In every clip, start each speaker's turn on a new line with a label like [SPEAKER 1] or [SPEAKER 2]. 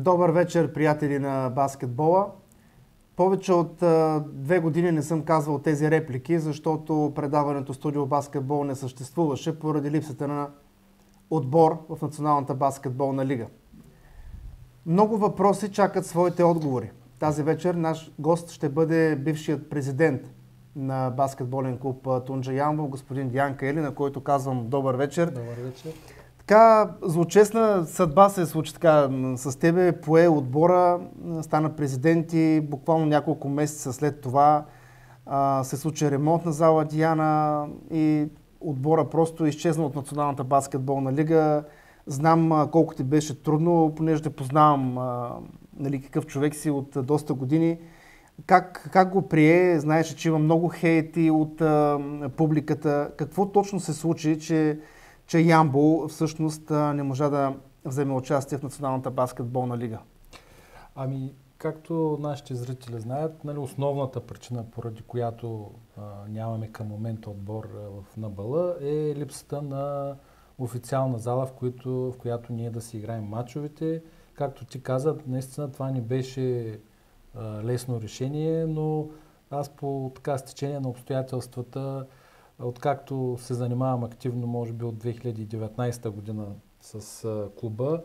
[SPEAKER 1] Добър вечер, приятели на баскетбола. Повече от 2 години не съм казвал тези реплики, защото предаването Студио Баскетбол не съществуваше поради липсата на отбор в Националната баскетболна лига. Много въпроси чакат своите отговори. Тази вечер наш гост ще бъде бившият президент на баскетболен клуб Тунджа Ямбол, господин Диан Каели, на който казвам добър вечер.
[SPEAKER 2] Добър вечер.
[SPEAKER 1] Така, злочестна съдба се случи така с тебе, пое отбора, стана президент и буквално няколко месеца след това се случи ремонт на зала Диана и отбора просто изчезна от Националната баскетболна лига. Знам колко ти беше трудно, понеже те познавам какъв човек си от доста години. Как го прие? Знаеш, че има много хейти от публиката. Какво точно се случи, че Ямбол всъщност не можа да вземе участие в Националната баскетболна лига?
[SPEAKER 2] Ами, както нашите зрители знаят, основната причина, поради която нямаме към момента отбор в НБЛ, е липсата на официална зала, в която ние да си играем мачовете. Както ти каза, наистина това не беше лесно решение, но аз по стечение на обстоятелствата, откакто се занимавам активно, може би от 2019 година с клуба,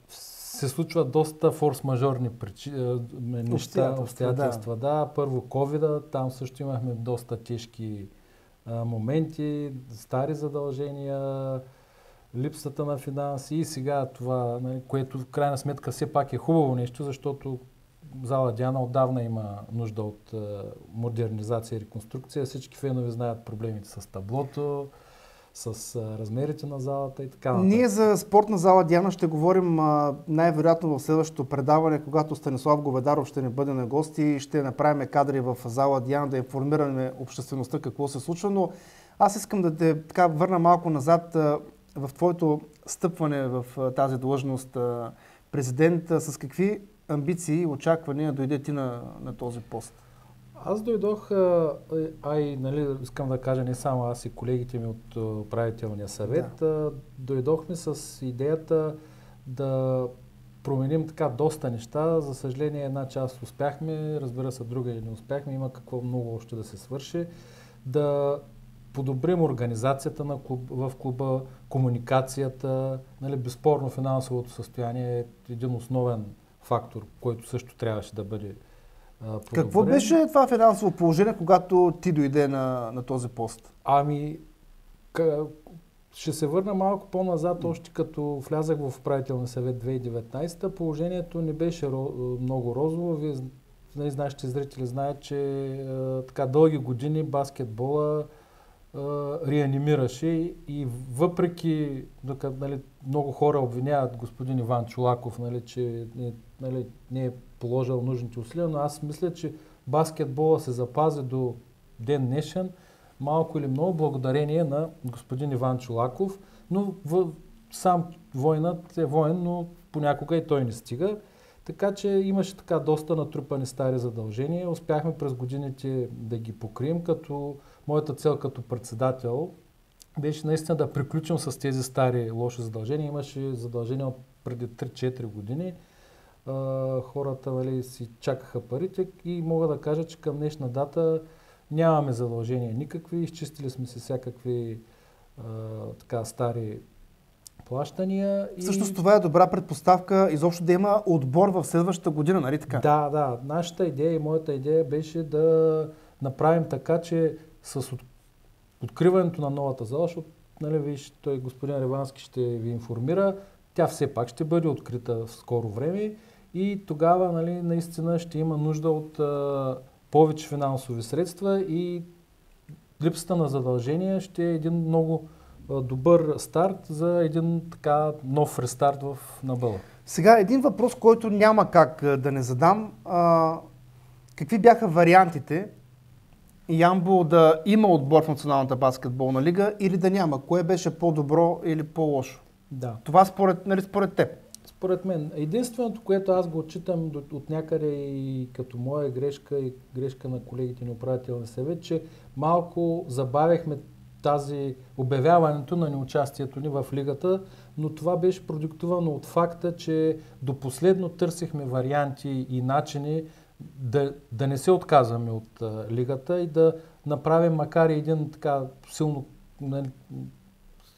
[SPEAKER 2] се случват доста форс-мажорни обстоятелства. Да. Първо ковида, там също имахме доста тежки моменти, стари задължения, липсата на финанси и сега това, което в крайна сметка все пак е хубаво нещо, защото зала Диана отдавна има нужда от модернизация и реконструкция. Всички фенове знаят проблемите с таблото, с размерите на залата и така нататък.
[SPEAKER 1] Ние за спортна зала Диана ще говорим най-вероятно в следващото предаване, когато Станислав Говедаров ще не бъде на гости и ще направим кадри в зала Диана да информираме обществеността какво се случва, но аз искам да те върна малко назад в твоето стъпване в тази длъжност президент. С какви амбиции и очаквания дойде ти на този пост?
[SPEAKER 2] Аз дойдох, искам да кажа не само аз и колегите ми от управителния съвет, дойдохме с идеята да променим доста неща. За съжаление една част успяхме, разбира се друга не успяхме, има какво много още да се свърши. Да подобрим организацията в клуба, комуникацията, безспорно финансовото състояние е един основен фактор, който също трябваше да бъде подобрен.
[SPEAKER 1] Какво беше това финансово положение, когато ти дойде на този пост?
[SPEAKER 2] Ами, ще се върна малко по-назад, още като влязах в управителния съвет 2019, положението не беше много розово. Вие, нашите зрители знаят, че дълги години баскетбола реанимираше и въпреки много хора обвиняват господин Иван Чолаков, че не е положил нужните усилия, но аз мисля, че баскетбола се запази до ден днешен малко или много благодарение на господин Иван Чолаков, но сам воинът е воин, но понякога и той не стига. Така че имаше доста натрупани стари задължения. Успяхме през годините да ги покрием, като моята цел като председател беше наистина да приключим с тези стари лоши задължения. Имаше задължения от преди 3-4 години. Хората си чакаха парите и мога да кажа, че към днешна дата нямаме задължения никакви. Изчистили сме се всякакви стари плащания.
[SPEAKER 1] Всъщност това е добра предпоставка изобщо да има отбор в следващата година, нали така?
[SPEAKER 2] Да. Нашата идея и моята идея беше да направим така, че с откриването на новата зала, защото той господин Ревански ще ви информира, тя все пак ще бъде открита в скоро време и тогава наистина ще има нужда от повече финансови средства и липсата на задължения ще е един много добър старт за един нов рестарт в НБЛ.
[SPEAKER 1] Сега един въпрос, който няма как да не задам. Какви бяха вариантите Ямбол да има отбор в Националната баскетболна лига или да няма? Кое беше по-добро или по-лошо?
[SPEAKER 2] Да.
[SPEAKER 1] Това според теб?
[SPEAKER 2] Според мен. Единственото, което аз го отчитам от някъде и като моя грешка и грешка на колегите на управителния съвет, че малко забавяхме тази обявяването на неучастието ни в лигата, но това беше продиктувано от факта, че до последно търсихме варианти и начини да не се отказваме от лигата и да направим макар и един така силно,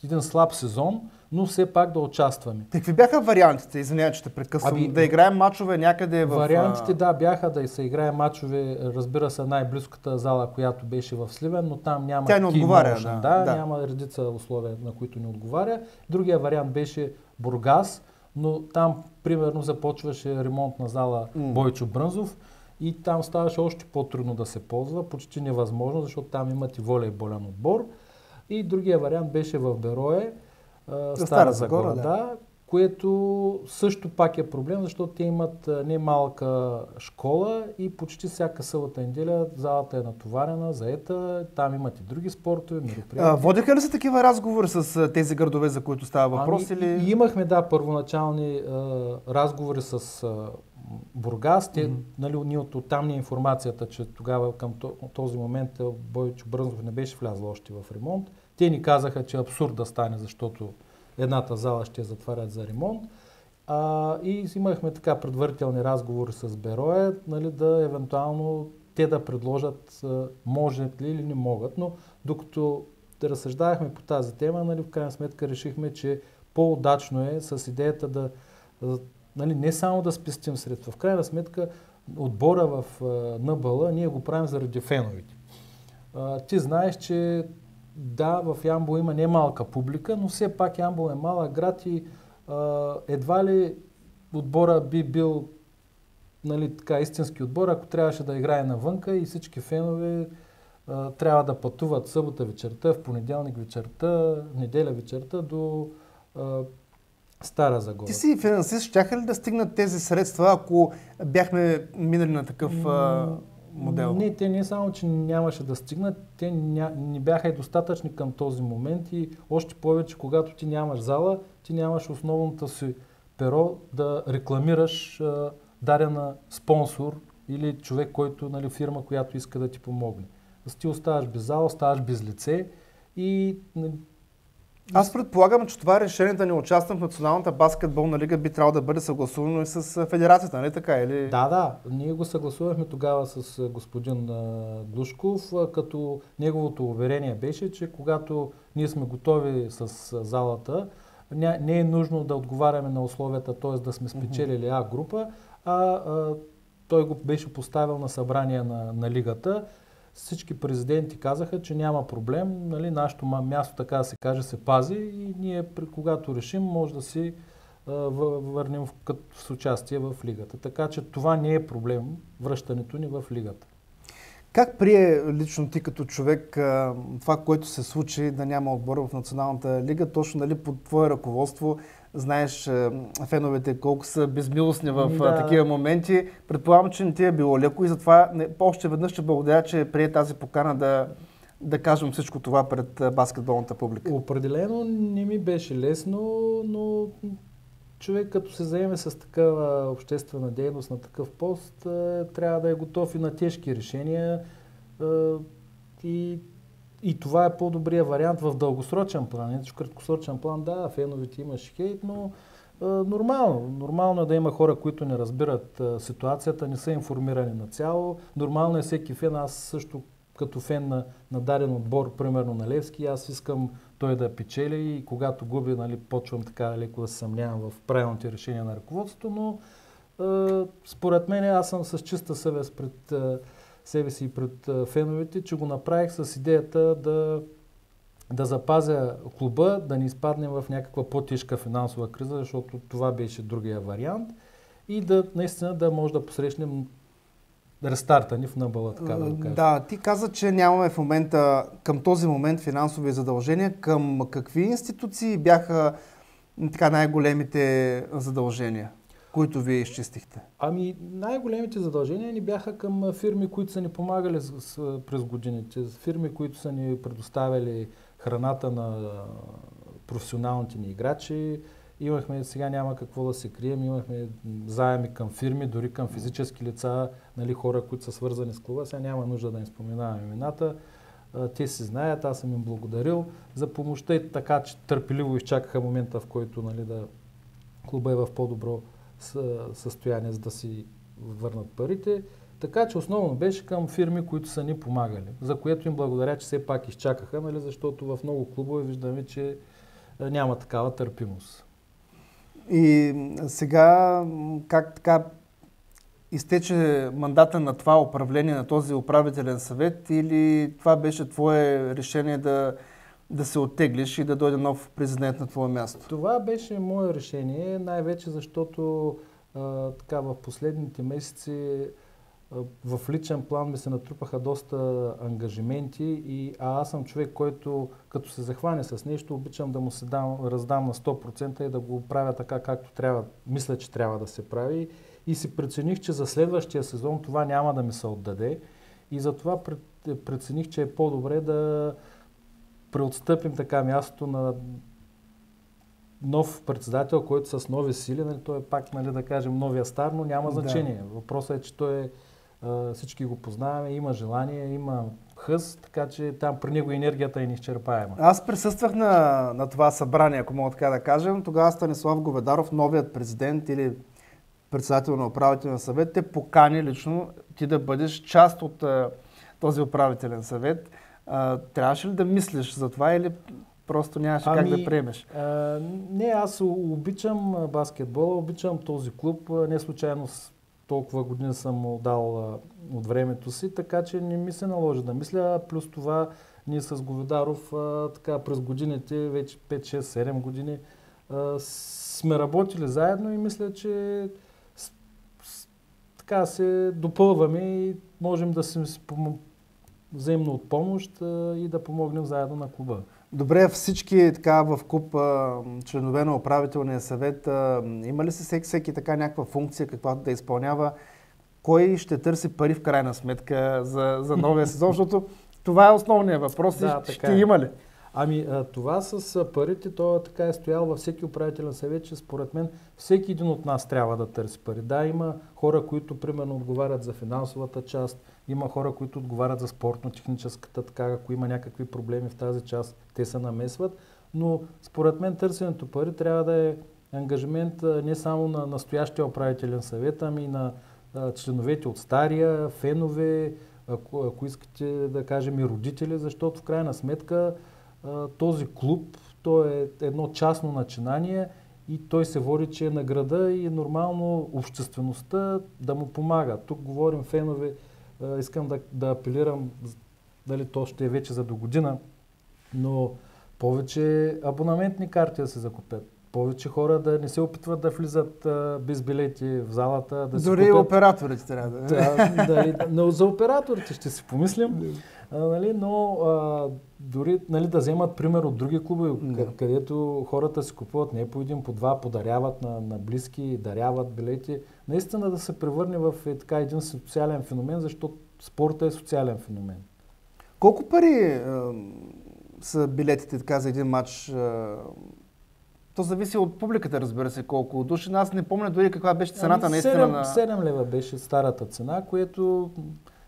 [SPEAKER 2] един слаб сезон, но все пак да участваме.
[SPEAKER 1] Какви бяха вариантите? Извинявай, че те прекъсвам. Да играем мачове някъде в...
[SPEAKER 2] Вариантите, да, бяха да се играе мачове, разбира се, най-близката зала, която беше в Сливен, но там няма...
[SPEAKER 1] Тя не отговаря,
[SPEAKER 2] няма редица условия, на които не отговаря. Другия вариант беше Бургас, но там, примерно, започваше ремонтна зала Бойчо Брънзов и там ставаше още по-трудно да се ползва, почти невъзможно, защото там имат и волейболен отбор. И другия вариант беше в Берое, Стара Загора, да, което също пак е проблем, защото те имат немалка школа и почти всяка събота и неделя залата е натоварена, заета, там имат и други спортове, мероприятия.
[SPEAKER 1] Водиха ли се такива разговори с тези градове, за които става въпрос? Или...
[SPEAKER 2] Имахме, да, първоначални разговори с Бургас. Нали, ние оттам ни информацията, че тогава към този момент Бойчо Брънзов не беше влязъл още в ремонт. Те ни казаха, че е абсурд да стане, защото едната зала ще я затварят за ремонт. И имахме така предварителни разговори с Берое, нали, да евентуално те да предложат може ли или не могат. Но докато разсъждавахме по тази тема, нали, в крайна сметка решихме, че по-удачно е с идеята да нали, не само да спестим средства. В крайна сметка отбора в НБЛ ние го правим заради феновите. Ти знаеш, че да, в Ямбол има немалка публика, но все пак Ямбол е малък град и едва ли отбора би бил, нали, така, истински отбор, ако трябваше да играе навънка и всички фенове трябва да пътуват събота вечерта, в понеделник вечерта, неделя вечерта до Стара Загора.
[SPEAKER 1] Ти си финансист, щяха ли да стигнат тези средства, ако бяхме минали на такъв модел?
[SPEAKER 2] Не, те не само, че нямаше да стигнат, те не бяха и достатъчни към този момент и още повече, когато ти нямаш зала, ти нямаш основната си перо да рекламираш дадена спонсор или човек, който, нали, фирма, която иска да ти помогне. Ти оставаш без зала, оставаш без лице и...
[SPEAKER 1] Аз предполагам, че това решение да не участвам в Националната баскетболна лига би трябвало да бъде съгласувано и с федерацията, нали така? Или...
[SPEAKER 2] Да, ние го съгласувахме тогава с господин Глушков, като неговото уверение беше, че когато ние сме готови с залата, не е нужно да отговаряме на условията, т.е. да сме спечелили А група, той го беше поставил на събрание на лигата. Всички президенти казаха, че няма проблем, нали, нашето място, така да се каже, се пази и ние, когато решим, може да си върнем с участие в лигата. Така че това не е проблем, връщането ни в лигата.
[SPEAKER 1] Как прие лично ти като човек това, което се случи, да няма отбор в Националната лига, точно, нали, под твое ръководство? Знаеш феновете колко са безмилостни в такива моменти. Предполагам, че не ти е било леко и затова още веднъж ще благодаря, че прие тази покана да кажем всичко това пред баскетболната публика.
[SPEAKER 2] Определено не ми беше лесно, но човек като се заеме с такава обществена дейност на такъв пост, трябва да е готов и на тежки решения и това е по-добрия вариант в дългосрочен план. В краткосрочен план, да, феновете имаш хейт, но нормално е да има хора, които не разбират ситуацията, не са информирани нацяло. Нормално е всеки фен, аз също като фен на даден отбор, примерно на Левски, аз искам той да печели и когато губи, нали, почвам така леко да се съмнявам в правилните решения на ръководството, но според мен аз съм с чиста съвест пред себе си и пред феновете, че го направих с идеята да запазя клуба, да не изпаднем в някаква по-тежка финансова криза, защото това беше другия вариант и наистина да може да посрещнем рестарта ни в НБЛ, така да го кажа.
[SPEAKER 1] Да, ти каза, че нямаме в момента, към този момент финансови задължения. Към какви институции бяха така най-големите задължения, които вие изчистихте?
[SPEAKER 2] Най-големите задължения ни бяха към фирми, които са ни помагали през годините. Фирми, които са ни предоставили храната на професионалните ни играчи. Имахме, сега няма какво да се крием, имахме заеми към фирми, дори към физически лица, нали, хора, които са свързани с клуба. Сега няма нужда да им споменавам имената. те си знаят, аз съм им благодарил за помощта и така, че търпеливо изчакаха момента, в който нали, клуба е в по-добро състояние, за да си върнат парите. Така че основно беше към фирми, които са ни помагали, за което им благодаря, че все пак изчакаха, нали, защото в много клубове виждаме, че няма такава търпимост.
[SPEAKER 1] И сега как така изтече мандата на това управление, на този управителен съвет, или това беше твое решение да се оттеглиш и да дойде нов президент на твое място?
[SPEAKER 2] Това беше мое решение, най-вече защото така в последните месеци в личен план ми се натрупаха доста ангажименти, аз съм човек, който като се захване с нещо, обичам да му се раздам на 100% и да го правя така, както трябва, мисля, че трябва да се прави. И си прецених, че за следващия сезон това няма да ми се отдаде и затова прецених, че е по-добре да преотстъпим така мястото на нов председател, който с нови сили, нали, той е пак, нали, да кажем, новия стар, но няма значение. Въпросът е, че той всички го познаваме, има желание, има хъс, така че там при него енергията е неизчерпаема.
[SPEAKER 1] Аз присъствах на това събрание, ако мога така да кажем. Тогава Станислав Говедаров, новият президент или председател на управителен съвет, те покани лично ти да бъдеш част от този управителен съвет. Трябваше ли да мислиш за това или просто нямаше как да приемеш?
[SPEAKER 2] Не, аз обичам баскетбола, обичам този клуб. Не случайно толкова години съм му дал от времето си, така че не ми се наложи да мисля. Плюс това ние с Говедаров така през годините, вече 5, 6, 7 години сме работили заедно и мисля, че така се допълваме и можем да се взаимно от помощ и да помогнем заедно на клуба.
[SPEAKER 1] Добре, всички така в клуб членове на управителния съвет, има ли се всеки така някаква функция, каквато да изпълнява? Кой ще търси пари в крайна сметка за новия сезон? Защото това е основният въпрос. Ще има ли?
[SPEAKER 2] Това с парите, то така е стоял във всеки управителен съвет, че според мен всеки един от нас трябва да търси пари. Да, има хора, които примерно отговарят за финансовата част, има хора, които отговарят за спортно-техническата, така, ако има някакви проблеми в тази част, те се намесват, но според мен търсенето пари трябва да е ангажимент не само на настоящия управителен съвет, ами и на членовете от стария, фенове, ако искате да кажем и родители, защото в крайна сметка този клуб, то е едно частно начинание и той се води, че е на града и е нормално обществеността да му помага. Тук говорим фенове, искам да апелирам, дали то ще е вече за до година, но повече абонаментни карти да се закупят. Повече хора да не се опитват да влизат без билети в залата.
[SPEAKER 1] Дори операторите трябва
[SPEAKER 2] да. Но за операторите ще си помислим. Но дори да вземат пример от други клубове, където хората си купуват не по един, по два, подаряват на близки, даряват билети. Наистина да се превърне в един социален феномен, защото спорта е социален феномен.
[SPEAKER 1] Колко пари са билетите така за един матч? То зависи от публиката, разбира се, колко души. Аз не помня дори каква беше цената наистина.
[SPEAKER 2] 7 лева беше старата цена, което,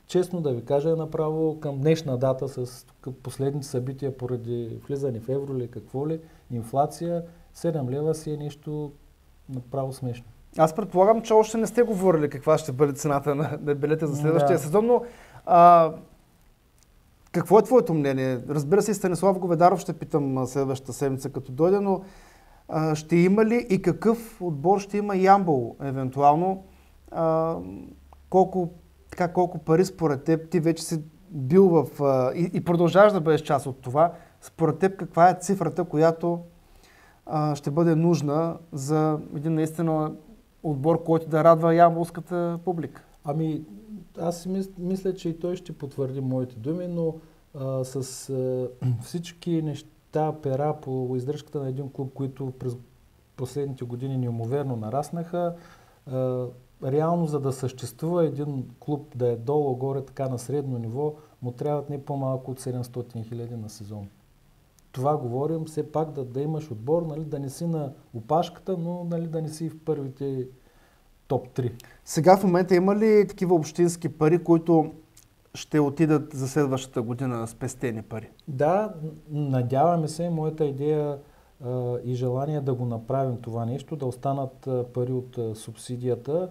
[SPEAKER 2] честно да ви кажа, е направо към днешна дата с последните събития поради влизане в евро или какво ли, инфлация, 7 лева си е нещо направо смешно.
[SPEAKER 1] Аз предполагам, че още не сте говорили каква ще бъде цената на билета за следващия сезон, но какво е твоето мнение? Разбира се, Станислав Говедаров ще питам следващата седмица като дойде, но ще има ли и какъв отбор ще има Ямбол евентуално? Колко пари според теб, ти вече си бил и продължаваш да бъдеш част от това, според теб каква е цифрата, която ще бъде нужна за един наистина отбор, който да радва ямболската публика?
[SPEAKER 2] Аз мисля, че и той ще потвърди моите думи, но с всички неща, пера по издръжката на един клуб, които през последните години неимоверно нараснаха, реално за да съществува един клуб да е долу-горе така на средно ниво, му трябват не по-малко от 700 хиляди на сезон. Това говорим, все пак да имаш отбор, да не си на опашката, но да не си в първите топ 3.
[SPEAKER 1] Сега в момента има ли такива общински пари, които ще отидат за следващата година спестени пари?
[SPEAKER 2] Да, надяваме се, моята идея и желание да го направим това нещо, да останат пари от субсидията.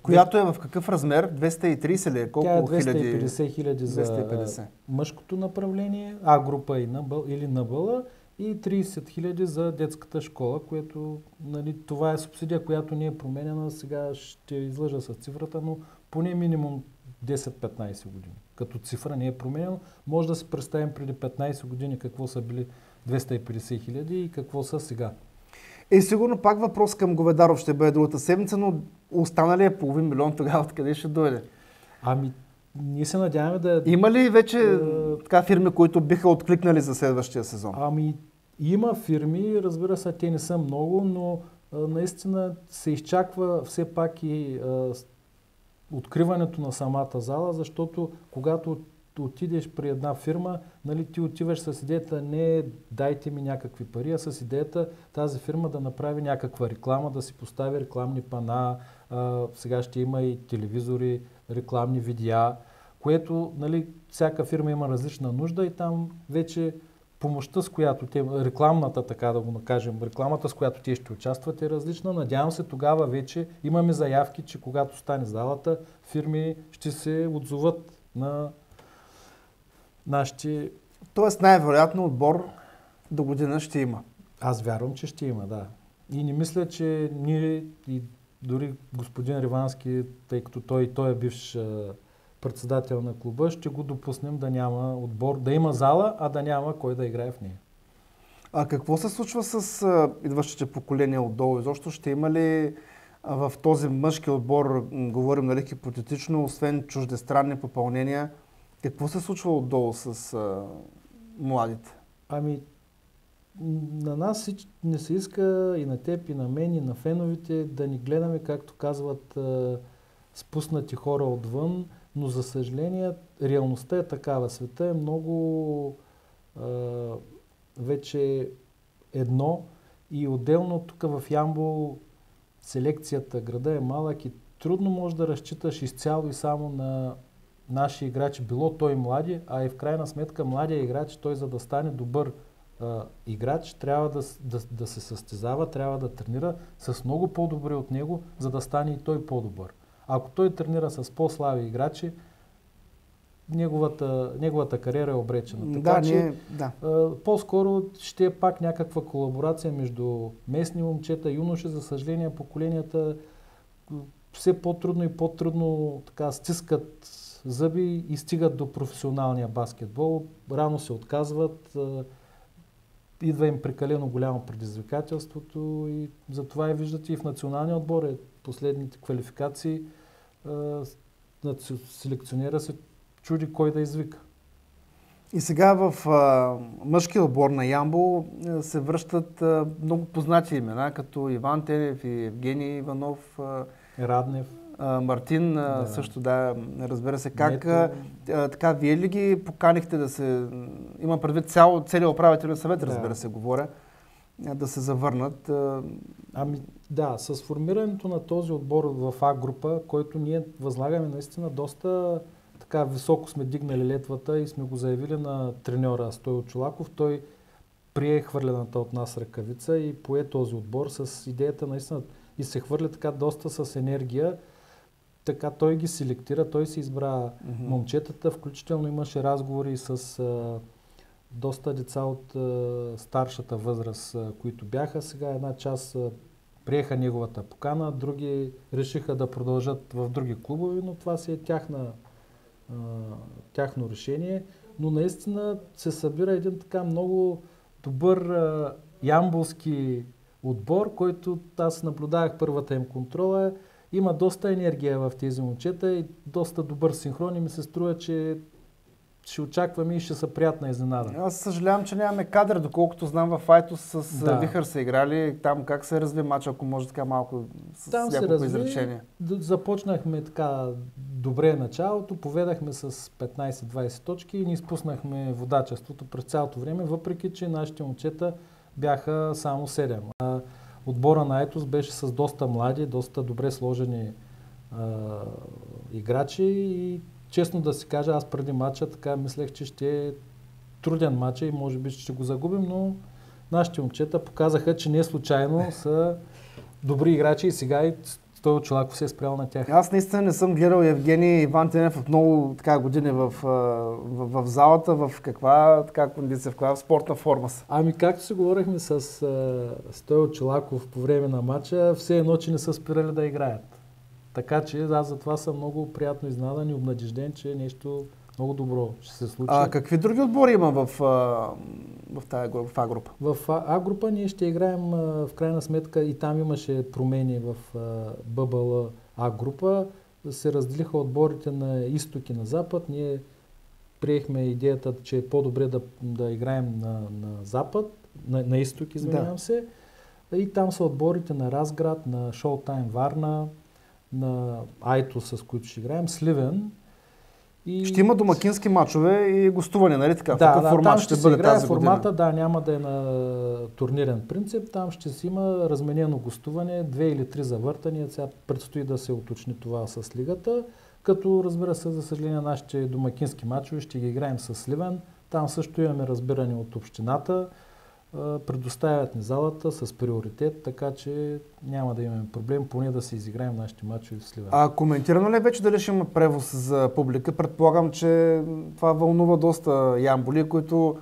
[SPEAKER 1] Която е в какъв размер? 230 ли е? Колко
[SPEAKER 2] тя е 250 хиляди за
[SPEAKER 1] 250.
[SPEAKER 2] мъжкото направление, А група или НБЛ, и 30 хиляди за детската школа, което, нали, това е субсидия, която не е променена. Сега ще излъжа с цифрата, но поне минимум 10-15 години. Като цифра не е променено. Може да си представим преди 15 години какво са били 250 хиляди и какво са сега.
[SPEAKER 1] Сигурно пак въпрос към Говедаров ще бъде другата седмица, но останали е половин милион, тогава откъде ще дойде?
[SPEAKER 2] Ние се надяваме да...
[SPEAKER 1] Има ли вече така фирми, които биха откликнали за следващия сезон?
[SPEAKER 2] Има фирми, разбира се, те не са много, но наистина се изчаква все пак и откриването на самата зала, защото когато отидеш при една фирма, нали, ти отиваш с идеята не дайте ми някакви пари, а с идеята тази фирма да направи някаква реклама, да си постави рекламни пана, сега ще има и телевизори, рекламни видеа, което, нали, всяка фирма има различна нужда и там вече помощта, с която рекламната, така да го накажем, рекламата, с която те ще участват, е различна. Надявам се, тогава вече имаме заявки, че когато стане залата, фирми ще се отзоват на нашите...
[SPEAKER 1] Тоест най-вероятно отбор до година ще има.
[SPEAKER 2] Аз вярвам, че ще има, да. И не мисля, че ние и дори господин Ривански, тъй като той е бивш председател на клуба, ще го допуснем да няма отбор, да има зала, а да няма кой да играе в нея.
[SPEAKER 1] А какво се случва с идващите поколения отдолу? Изобщо ще има ли в този мъжки отбор, говорим, нали, хипотетично, освен чуждестранни попълнения, какво се случва отдолу с младите?
[SPEAKER 2] На нас не се иска, и на теб, и на мен, и на феновете, да ни гледаме, както казват, спуснати хора отвън, но за съжаление реалността е такава. Света е много вече едно и отделно тук в Ямбол селекцията, града е малък и трудно можеш да разчиташ изцяло и само на наши играчи, било той млади, а и в крайна сметка младия играч, той за да стане добър играч, трябва да се състезава, трябва да тренира с много по-добри от него, за да стане и той по-добър. Ако той тренира с по-слаби играчи, неговата кариера е обречена. Така по-скоро ще е пак някаква колаборация между местни момчета, юноши. За съжаление, поколенията все по-трудно и по-трудно така стискат зъби и стигат до професионалния баскетбол. Рано се отказват, идва им прекалено голямо предизвикателството и затова и виждате и в националния отбор последните квалификации селекционера се чуди кой да извика.
[SPEAKER 1] И сега в мъжкия отбор на Ямбол се връщат много познати имена, като Иван Тенев и Евгений Иванов,
[SPEAKER 2] Раднев,
[SPEAKER 1] Мартин, също да, разбира се. Как така, вие ли ги поканихте да се, има предвид целият управителен съвет, разбира се, говоря, да се завърнат?
[SPEAKER 2] Да, с формирането на този отбор в А група, който ние възлагаме наистина доста така високо сме дигнали летвата и сме го заявили на треньора Стойо Чолаков. Той прие хвърлената от нас ръкавица и пое този отбор с идеята наистина и се хвърля така доста с енергия. Така той ги селектира, той си избра момчетата, включително имаше разговори с доста деца от старшата възраст, които бяха. Сега една част приеха неговата покана, други решиха да продължат в други клубове, но това си е тяхно решение. Но наистина се събира един така много добър ямболски отбор, който аз наблюдавах първата им контрола. Има доста енергия в тези момчета и доста добър синхрон и ми се струва, че ще очакваме и ще са приятна изненада.
[SPEAKER 1] Аз съжалявам, че нямаме кадър, доколкото знам в Айтос с Вихър са играли. Там как се разви матч, ако може така малко с няколко изречения?
[SPEAKER 2] Започнахме така добре началото, поведахме с 15-20 точки и ни изпуснахме водачеството през цялото време, въпреки че нашите момчета бяха само 7. Отбора на Айтос беше с доста млади, доста добре сложени играчи и честно да си кажа, аз преди матча така мислех, че ще е труден матч и може би ще го загубим, но нашите момчета показаха, че не случайно са добри играчи и сега и Стойо Чолаков се е спрял на тях.
[SPEAKER 1] Аз наистина не съм гледал Евгений Иван Тенев от много години в залата, в каква кондиция, в каква спортна форма са.
[SPEAKER 2] Ами както си говорихме с Стойо Чолаков по време на матча, все едно, че не са спирали да играят. Така че аз за това съм много приятно изненадан и обнадежден, че нещо много добро ще се случи.
[SPEAKER 1] Какви други отбори има в А група?
[SPEAKER 2] В А група ние ще играем в крайна сметка и там имаше промени в ББЛ А група. Се разделиха отборите на изток и на запад. Ние приехме идеята, че е по-добре да играем на запад, на изток, извинявам се. И там са отборите на Разград, на Шоутайм Варна, на Айто, с които ще играем, Сливен.
[SPEAKER 1] Ще има домакински мачове и гостуване, нали така?
[SPEAKER 2] Да,
[SPEAKER 1] формат
[SPEAKER 2] там
[SPEAKER 1] ще бъде тази
[SPEAKER 2] формата,
[SPEAKER 1] година?
[SPEAKER 2] няма да е на турнирен принцип, там ще си има разменено гостуване, 2 или 3 завъртания, сега предстои да се уточни това с лигата, като разбира се, за съжаление, нашите домакински мачове ще ги играем с Сливен, там също имаме разбиране от общината, предоставят ни залата с приоритет, така че няма да имаме проблем, поне да се изиграем нашите мачове в Сливен.
[SPEAKER 1] Коментирано ли вече дали ще има превоз за публика? Предполагам, че това вълнува доста ямболи, които,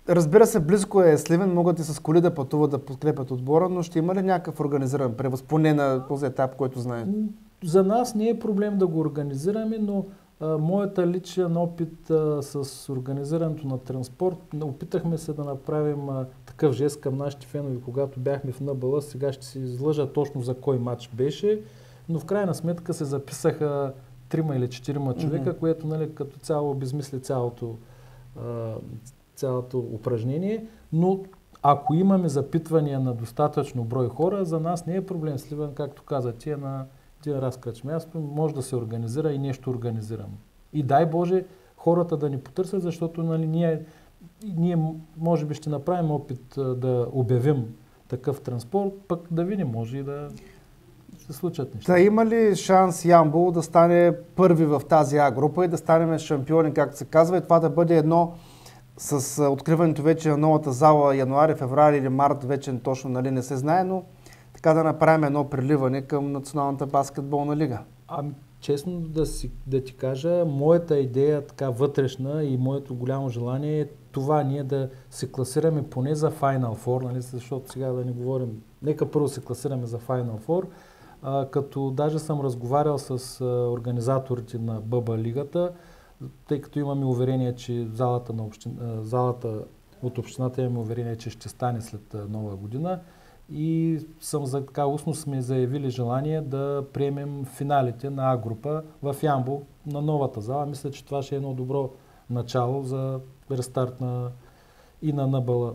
[SPEAKER 1] разбира се, близко е Сливен, могат и с коли да пътуват да подкрепят отбора, но ще има ли някакъв организиран превоз, поне на този етап, който знаем?
[SPEAKER 2] За нас не е проблем да го организираме, но моята личен опит с организирането на транспорт, опитахме се да направим такъв жест към нашите фенове, когато бяхме в НБЛ, сега ще се излъжа точно за кой матч беше, но в крайна сметка се записаха 3 или 4 човека, което нали, като цяло обезмисли цялото упражнение, но ако имаме запитвания на достатъчно брой хора, за нас не е проблем. Сливен, както каза ти, е на един разкръч място, може да се организира и нещо организирам. И дай Боже хората да ни потърсят, защото нали, ние може би ще направим опит да обявим такъв транспорт, пък да видим, може и да се случат неща.
[SPEAKER 1] Има ли шанс Ямбол да стане първи в тази А група и да станем шампиони, както се казва, и това да бъде едно с откриването вече на новата зала януари, февруари или март, вече точно нали, не се знае, но така да направим едно приливане към Националната баскетболна лига?
[SPEAKER 2] Честно да ти кажа, моята идея така вътрешна и моето голямо желание е това ние да се класираме поне за Final Four, нали, защото сега да не говорим, нека първо се класираме за Final Four, като даже съм разговарял с организаторите на ББ лигата, тъй като имаме уверение, че залата от общината имаме уверение, че ще стане след нова година. И устно сме заявили желание да приемем финалите на А група в Ямбол на новата зала. Мисля, че това ще е едно добро начало за рестарт и на НБЛ.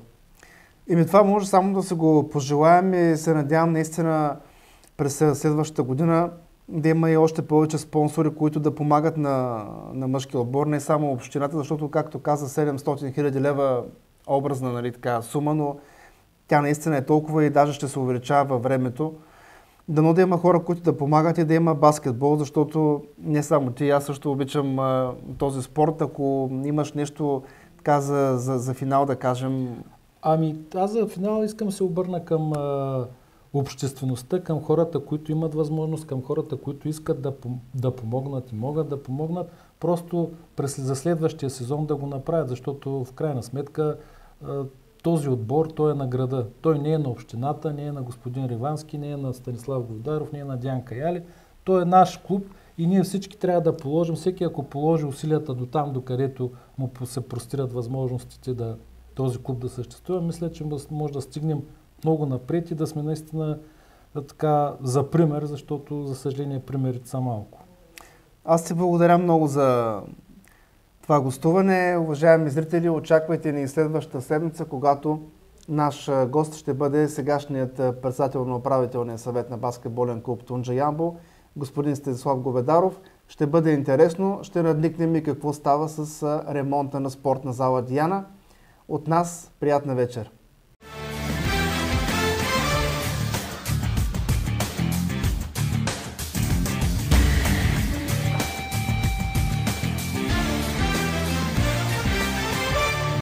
[SPEAKER 1] Това може само да се го пожелаем и се надявам наистина през следващата година да има и още повече спонсори, които да помагат на мъжкия отбор, не само общината, защото, както каза, 700 хиляди лева образна нали, така, сума, но тя наистина е толкова и даже ще се увеличава във времето. Дано да има хора, които да помагат и да има баскетбол, защото не само ти, аз също обичам този спорт. Ако имаш нещо така за финал да кажем...
[SPEAKER 2] Аз за финал искам да се обърна към обществеността, към хората, които имат възможност, към хората, които искат да помогнат и могат да помогнат. Просто за следващия сезон да го направят, защото в крайна сметка този отбор, той е на града. Той не е на общината, не е на господин Ривански, не е на Станислав Говдаров, не е на Дянка Яли. Той е наш клуб и ние всички трябва да положим, всеки ако положи усилията до там, докъдето му се простират възможностите този клуб да съществува, мисля, че може да стигнем много напред и да сме наистина така за пример, защото за съжаление примерите са малко.
[SPEAKER 1] Аз ти благодаря много за това гостуване. Уважаеми зрители, очаквайте ни следващата седмица, когато наш гост ще бъде сегашният председател на управителния съвет на баскетболен клуб Тунджа Ямбол, господин Станислав Говедаров. Ще бъде интересно, ще надникнем и какво става с ремонта на спортна зала Диана. От нас приятна вечер!